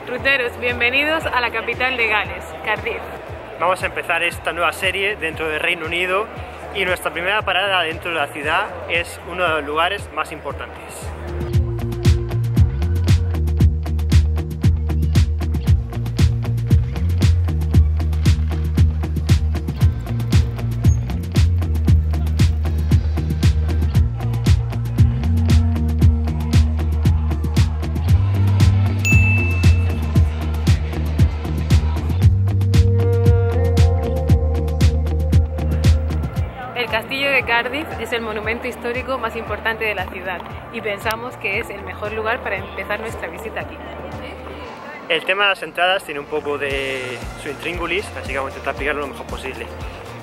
Ruteros, bienvenidos a la capital de Gales, Cardiff. Vamos a empezar esta nueva serie dentro del Reino Unido y nuestra primera parada dentro de la ciudad es uno de los lugares más importantes. El castillo de Cardiff es el monumento histórico más importante de la ciudad y pensamos que es el mejor lugar para empezar nuestra visita aquí. El tema de las entradas tiene un poco de su intríngulis, así que vamos a intentar explicarlo lo mejor posible.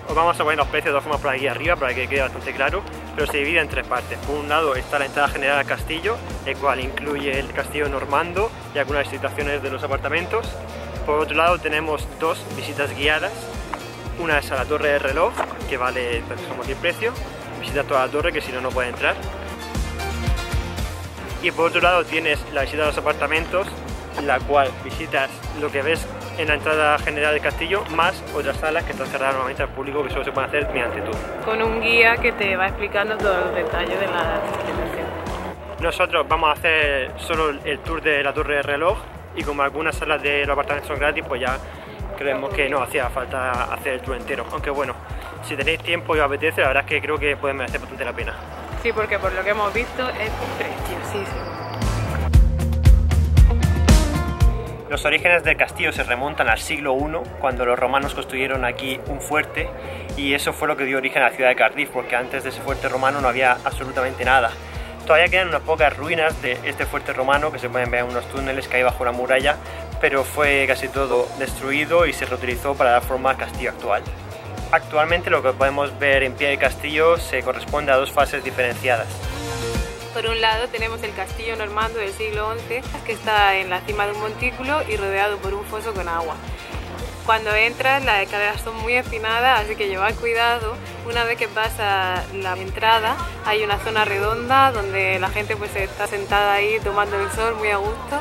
Os vamos a poner los precios de todas formas por aquí arriba para que quede bastante claro, pero se divide en tres partes. Por un lado está la entrada general al castillo, el cual incluye el castillo normando y algunas situaciones de los apartamentos. Por otro lado tenemos dos visitas guiadas. Una es a la torre de reloj, que vale como el precio, visita toda la torre, que si no, no puede entrar. Y por otro lado tienes la visita a los apartamentos, la cual visitas lo que ves en la entrada general del castillo, más otras salas que están cerradas normalmente al público, que solo se pueden hacer mediante tour. Con un guía que te va explicando todos los detalles de la institución. Nosotros vamos a hacer solo el tour de la torre de reloj y como algunas salas de los apartamentos son gratis, pues ya creemos que no hacía falta hacer el tour entero, aunque bueno, si tenéis tiempo y os apetece, la verdad es que creo que puede merecer bastante la pena. Sí, porque por lo que hemos visto es preciosísimo. Los orígenes del castillo se remontan al siglo I, cuando los romanos construyeron aquí un fuerte y eso fue lo que dio origen a la ciudad de Cardiff, porque antes de ese fuerte romano no había absolutamente nada. Todavía quedan unas pocas ruinas de este fuerte romano que se pueden ver en unos túneles que hay bajo la muralla, pero fue casi todo destruido y se reutilizó para dar forma al castillo actual. Actualmente lo que podemos ver en pie del castillo se corresponde a dos fases diferenciadas. Por un lado tenemos el castillo normando del siglo XI, que está en la cima de un montículo y rodeado por un foso con agua. Cuando entras las escaleras son muy empinadas, así que llevad cuidado. Una vez que pasa la entrada hay una zona redonda donde la gente pues está sentada ahí tomando el sol muy a gusto.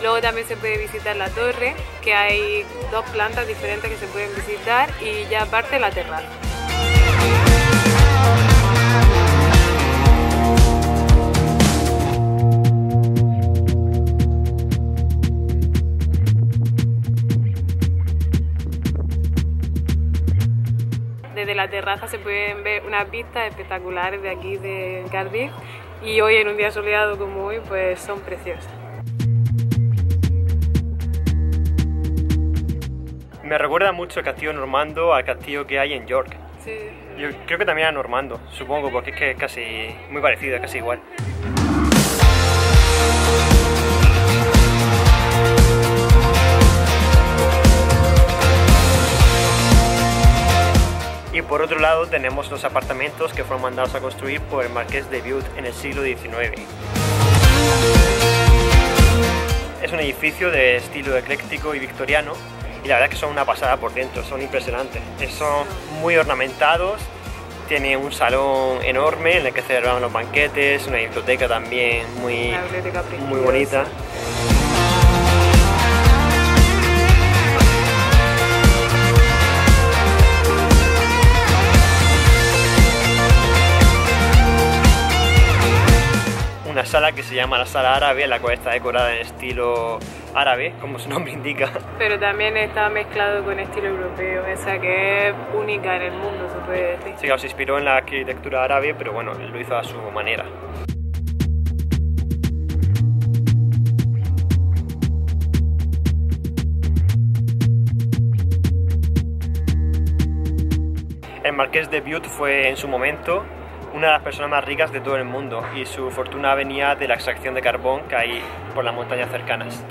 Luego también se puede visitar la torre, que hay dos plantas diferentes que se pueden visitar, y ya aparte la terraza. Desde la terraza se pueden ver unas vistas espectaculares de aquí de Cardiff y hoy en un día soleado como hoy pues son preciosas. Me recuerda mucho el castillo normando al castillo que hay en York. Sí. Yo creo que también era normando, supongo, porque es que es casi muy parecido, es casi igual. Y por otro lado tenemos los apartamentos que fueron mandados a construir por el Marqués de Bute en el siglo XIX. Es un edificio de estilo ecléctico y victoriano y la verdad es que son una pasada por dentro, son impresionantes. Son muy ornamentados, tiene un salón enorme en el que se celebraban los banquetes, una biblioteca también muy bonita. Una sala que se llama la sala árabe, la cual está decorada en estilo árabe, como su nombre indica. Pero también está mezclado con estilo europeo, esa que es única en el mundo, se puede decir. Sí, claro, se inspiró en la arquitectura árabe, pero bueno, lo hizo a su manera. El Marqués de Bute fue en su momento una de las personas más ricas de todo el mundo y su fortuna venía de la extracción de carbón que hay por las montañas cercanas.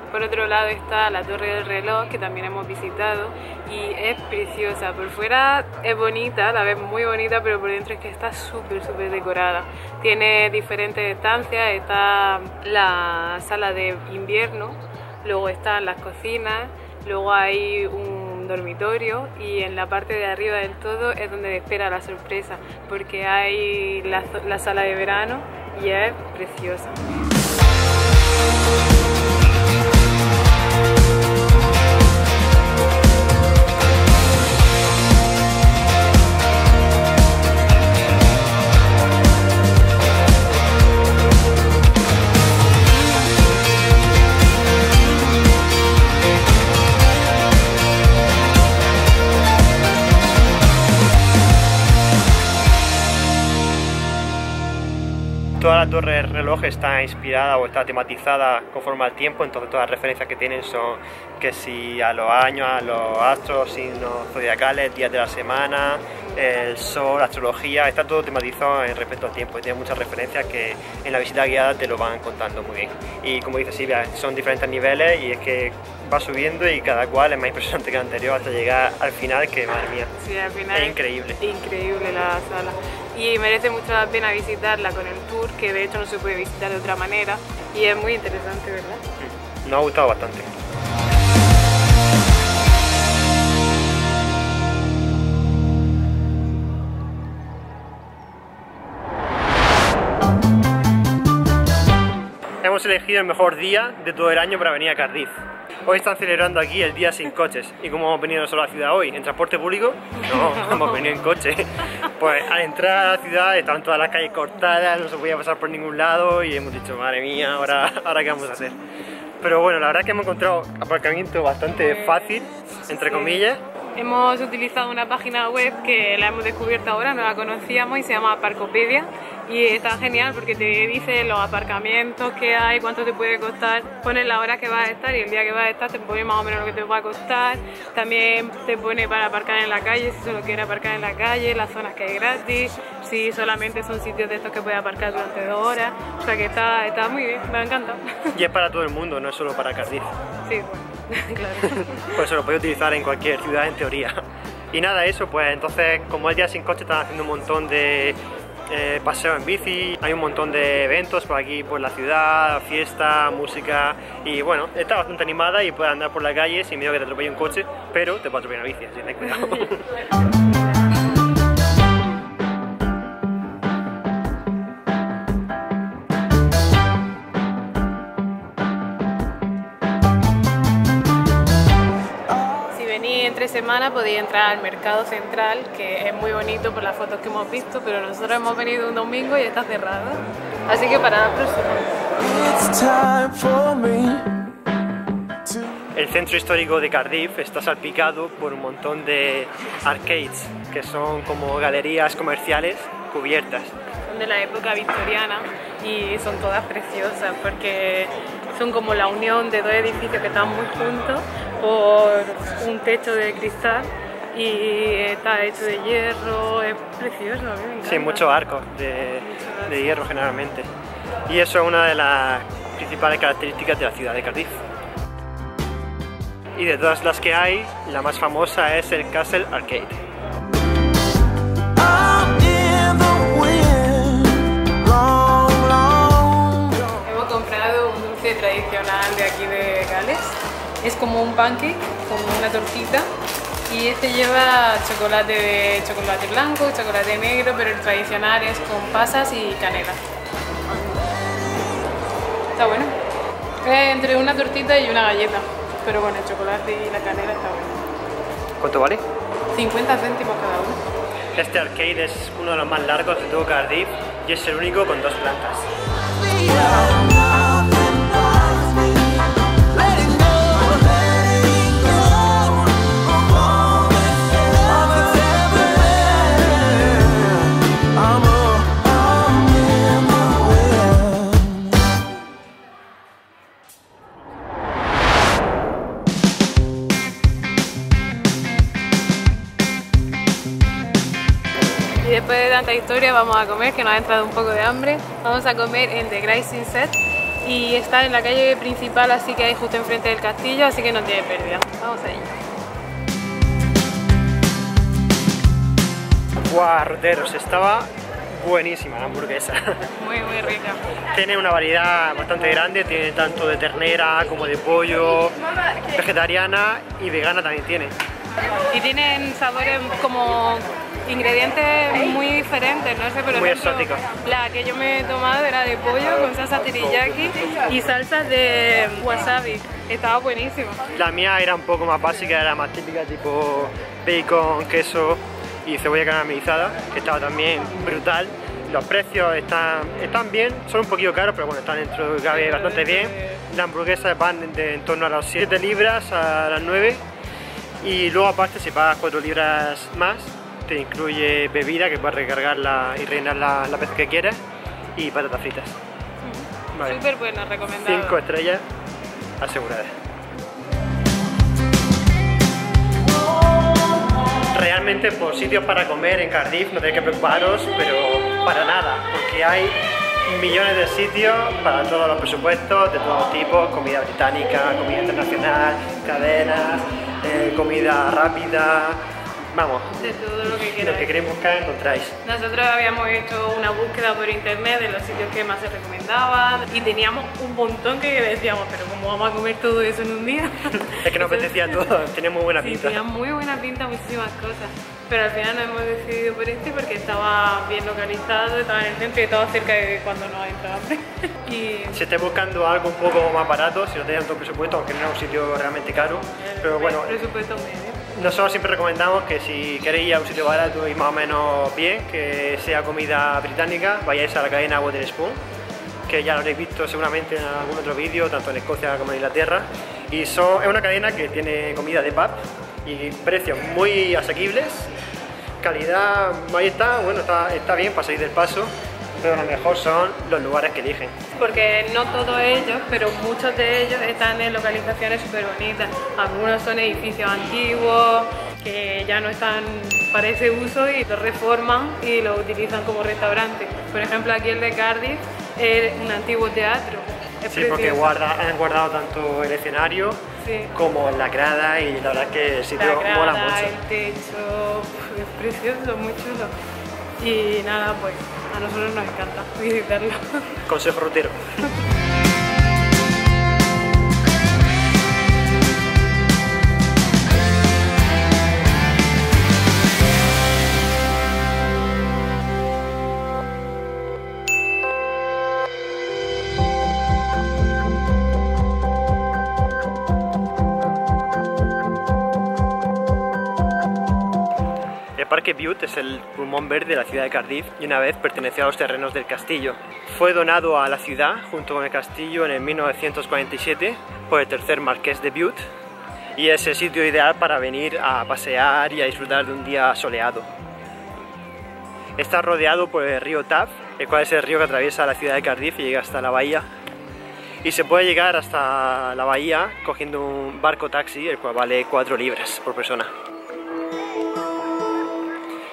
Por otro lado está la torre del reloj, que también hemos visitado y es preciosa. Por fuera es bonita, la ves muy bonita, pero por dentro es que está súper decorada. Tiene diferentes estancias, está la sala de invierno, luego están las cocinas, luego hay un dormitorio y en la parte de arriba del todo es donde espera la sorpresa, porque hay la sala de verano y es preciosa. la torre del reloj está inspirada o está tematizada conforme al tiempo, entonces todas las referencias que tienen son que si a los años, a los astros, signos zodiacales, días de la semana, el sol, la astrología, está todo tematizado en respecto al tiempo y tiene muchas referencias que en la visita guiada te lo van contando muy bien. Y como dice Silvia, son diferentes niveles y es que va subiendo y cada cual es más impresionante que el anterior hasta llegar al final, que madre mía, sí, al final es increíble. Increíble la sala y merece mucho la pena visitarla con el tour, que de hecho no se puede visitar de otra manera y es muy interesante, ¿verdad? Nos ha gustado bastante. Hemos elegido el mejor día de todo el año para venir a Cardiff. Hoy están celebrando aquí el día sin coches. ¿Y cómo hemos venido solo a la ciudad hoy? ¿En transporte público? No, hemos venido en coche. Pues al entrar a la ciudad estaban todas las calles cortadas, no se podía pasar por ningún lado y hemos dicho, madre mía, ahora qué vamos a hacer. Pero bueno, la verdad es que hemos encontrado aparcamiento bastante fácil, entre comillas. Hemos utilizado una página web que la hemos descubierto ahora, no la conocíamos y se llama Parkopedia y está genial porque te dice los aparcamientos que hay, cuánto te puede costar, pones la hora que vas a estar y el día que vas a estar te pone más o menos lo que te va a costar, también te pone para aparcar en la calle si solo quieres aparcar en la calle, las zonas que hay gratis, si solamente son sitios de estos que puedes aparcar durante 2 horas, o sea que está muy bien, me ha encantado. Y es para todo el mundo, no es solo para Cardiff. Sí, claro. Pues eso lo puedes utilizar en cualquier ciudad en teoría. Y nada, eso, pues entonces como el día sin coche están haciendo un montón de paseos en bici, hay un montón de eventos por aquí, por la ciudad, fiesta, música y bueno, está bastante animada y puedes andar por la calle sin miedo que te atropelle un coche, pero te puede atropellar una bici, así que ten cuidado. Entre semana podéis entrar al mercado central, que es muy bonito por las fotos que hemos visto, pero nosotros hemos venido un domingo y está cerrado, así que para la próxima. El centro histórico de Cardiff está salpicado por un montón de arcades, que son como galerías comerciales cubiertas. Son de la época victoriana y son todas preciosas porque son como la unión de 2 edificios que están muy juntos por un techo de cristal y está hecho de hierro, es precioso, a mí me encanta. Sí, muchos arcos de hierro generalmente. Y eso es una de las principales características de la ciudad de Cardiff. Y de todas las que hay, la más famosa es el Castle Arcade. Hemos comprado un dulce tradicional de aquí de Gales. Es como un pancake, como una tortita, y este lleva chocolate blanco, chocolate negro, pero el tradicional es con pasas y canela. Está bueno. Es entre una tortita y una galleta, pero con el chocolate y la canela está bueno. ¿Cuánto vale? 50 céntimos cada uno. Este arcade es uno de los más largos de todo Cardiff y es el único con 2 plantas. Y después de tanta historia vamos a comer, que nos ha entrado un poco de hambre. Vamos a comer en The Grising Set y está en la calle principal, así que hay justo enfrente del castillo, así que no tiene pérdida. Vamos a ello. ¡Guau, roteros! Estaba buenísima la hamburguesa. Muy rica. Tiene una variedad bastante grande, tiene tanto de ternera como de pollo, vegetariana y vegana también tiene. Y tienen sabores como ingredientes muy diferentes, no sé, por muy ejemplo, exóticos. La que yo me he tomado era de pollo con salsa teriyaki y salsas de wasabi. Estaba buenísima. La mía era un poco más básica, era más típica, tipo bacon, queso y cebolla caramelizada, que estaba también brutal. Los precios están bien, son un poquito caros, pero bueno, están dentro de cabe bastante bien. Las hamburguesas van en torno a las 7 libras a las 9 y luego aparte si pagas 4 libras más te incluye bebida que puedes recargarla y rellenarla las veces que quieras y patatas fritas. Vale. Súper bueno, recomendado. 5 estrellas aseguradas. Realmente por sitios para comer en Cardiff no tenéis que preocuparos, pero para nada, porque hay millones de sitios para todos los presupuestos, de todos tipos, comida británica, comida internacional, cadenas, comida rápida, vamos, de todo lo que queráis. Lo que queréis buscar encontráis. Nosotros habíamos hecho una búsqueda por internet de los sitios que más se recomendaban y teníamos un montón que decíamos, pero ¿cómo vamos a comer todo eso en un día? Es que nos apetecía todo, tenía muy buena pinta. Tenía muy buena pinta muchísimas cosas, pero al final nos hemos decidido por este porque estaba bien localizado, estaba en el centro y estaba cerca de cuando nos entra hambre. Si estáis buscando algo un poco más barato, si no tenéis tanto presupuesto, aunque no es un sitio realmente caro, pero bueno, presupuesto medio. Nosotros siempre recomendamos que si queréis ir a un sitio barato y más o menos bien, que sea comida británica, vayáis a la cadena Wetherspoon, que ya lo habréis visto seguramente en algún otro vídeo, tanto en Escocia como en Inglaterra. Y es una cadena que tiene comida de pub y precios muy asequibles, calidad, ahí está, bueno, está bien para salir del paso, pero lo mejor son los lugares que eligen. Porque no todos ellos, pero muchos de ellos están en localizaciones súper bonitas. Algunos son edificios antiguos que ya no están para ese uso y los reforman y lo utilizan como restaurante. Por ejemplo, aquí el de Cardiff es un antiguo teatro. Sí, porque han guardado tanto el escenario como la grada y la verdad es que el sitio mola mucho. El techo, es precioso, muy chulo. Y nada, pues a nosotros nos encanta visitarlo. Consejo rutero. El Parque Bute es el pulmón verde de la ciudad de Cardiff y una vez perteneció a los terrenos del castillo. Fue donado a la ciudad junto con el castillo en el 1947 por el tercer marqués de Bute y es el sitio ideal para venir a pasear y a disfrutar de un día soleado. Está rodeado por el río Taff, el cual es el río que atraviesa la ciudad de Cardiff y llega hasta la bahía. Y se puede llegar hasta la bahía cogiendo un barco taxi, el cual vale 4 libras por persona.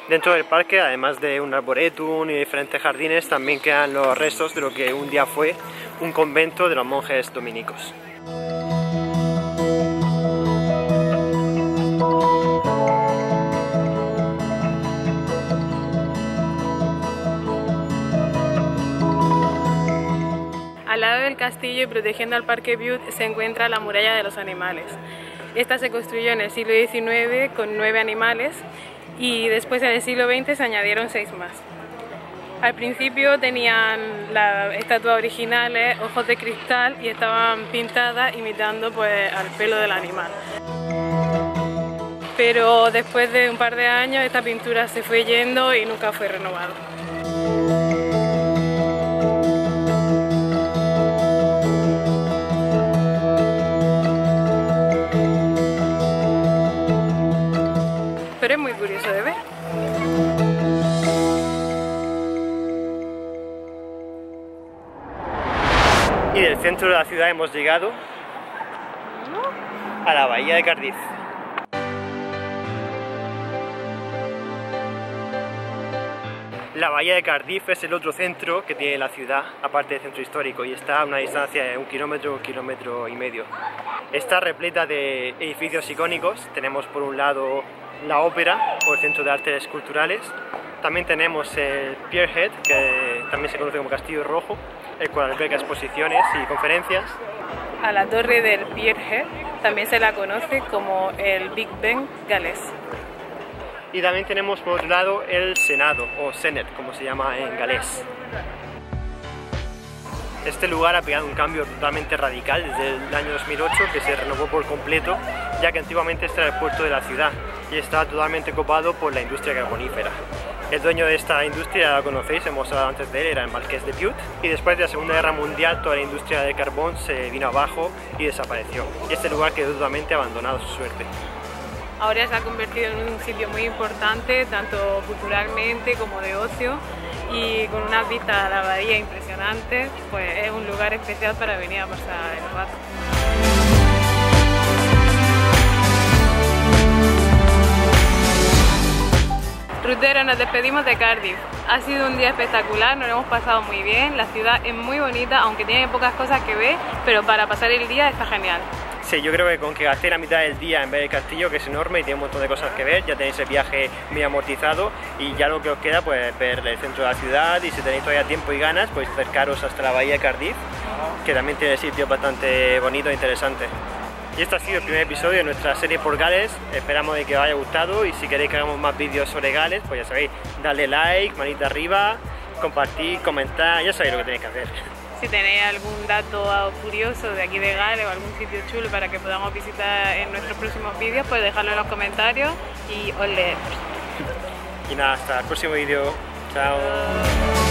Dentro del parque, además de un arboretum y diferentes jardines, también quedan los restos de lo que un día fue un convento de los monjes dominicos. Al lado del castillo y protegiendo al Parque Bute se encuentra la muralla de los animales. Esta se construyó en el siglo XIX con 9 animales y después en el siglo XX se añadieron 6 más. Al principio tenían la estatua original, ojos de cristal y estaban pintadas imitando pues, al pelo del animal. Pero después de un par de años esta pintura se fue yendo y nunca fue renovada. Pero es muy curioso de ver. Y del centro de la ciudad hemos llegado a la bahía de Cardiff. La bahía de Cardiff es el otro centro que tiene la ciudad, aparte del centro histórico, y está a una distancia de 1 kilómetro, 1,5 kilómetros. Está repleta de edificios icónicos. Tenemos por un lado la ópera o el centro de artes culturales. También tenemos el Pierhead, que también se conoce como Castillo Rojo, el cual alberga exposiciones y conferencias. A la torre del Pierhead también se la conoce como el Big Ben galés. Y también tenemos por otro lado el Senado, o Senate, como se llama en galés. Este lugar ha pegado un cambio totalmente radical desde el año 2008, que se renovó por completo, ya que antiguamente este era el puerto de la ciudad y estaba totalmente copado por la industria carbonífera. El dueño de esta industria, ya la conocéis, hemos hablado antes de él, era el marqués de Bute, y después de la Segunda Guerra Mundial toda la industria de carbón se vino abajo y desapareció. Y este lugar quedó totalmente abandonado a su suerte. Ahora se ha convertido en un sitio muy importante, tanto culturalmente como de ocio, y con unas vistas a la bahía impresionantes, pues es un lugar especial para venir a pasar el rato. Ruteros, nos despedimos de Cardiff. Ha sido un día espectacular, nos lo hemos pasado muy bien. La ciudad es muy bonita, aunque tiene pocas cosas que ver, pero para pasar el día está genial. Sí, yo creo que con que gastéis la mitad del día en ver el castillo, que es enorme y tiene un montón de cosas que ver, ya tenéis el viaje muy amortizado y ya lo que os queda pues ver el centro de la ciudad y si tenéis todavía tiempo y ganas, pues acercaros hasta la bahía de Cardiff, que también tiene sitios bastante bonitos e interesantes. Y este ha sido el primer episodio de nuestra serie por Gales, esperamos de que os haya gustado y si queréis que hagamos más vídeos sobre Gales, pues ya sabéis, darle like, manita arriba, compartir, comentar, ya sabéis lo que tenéis que hacer. Si tenéis algún dato curioso de aquí de Gales o algún sitio chulo para que podamos visitar en nuestros próximos vídeos, pues dejadlo en los comentarios y os leemos. Y nada, hasta el próximo vídeo. Chao.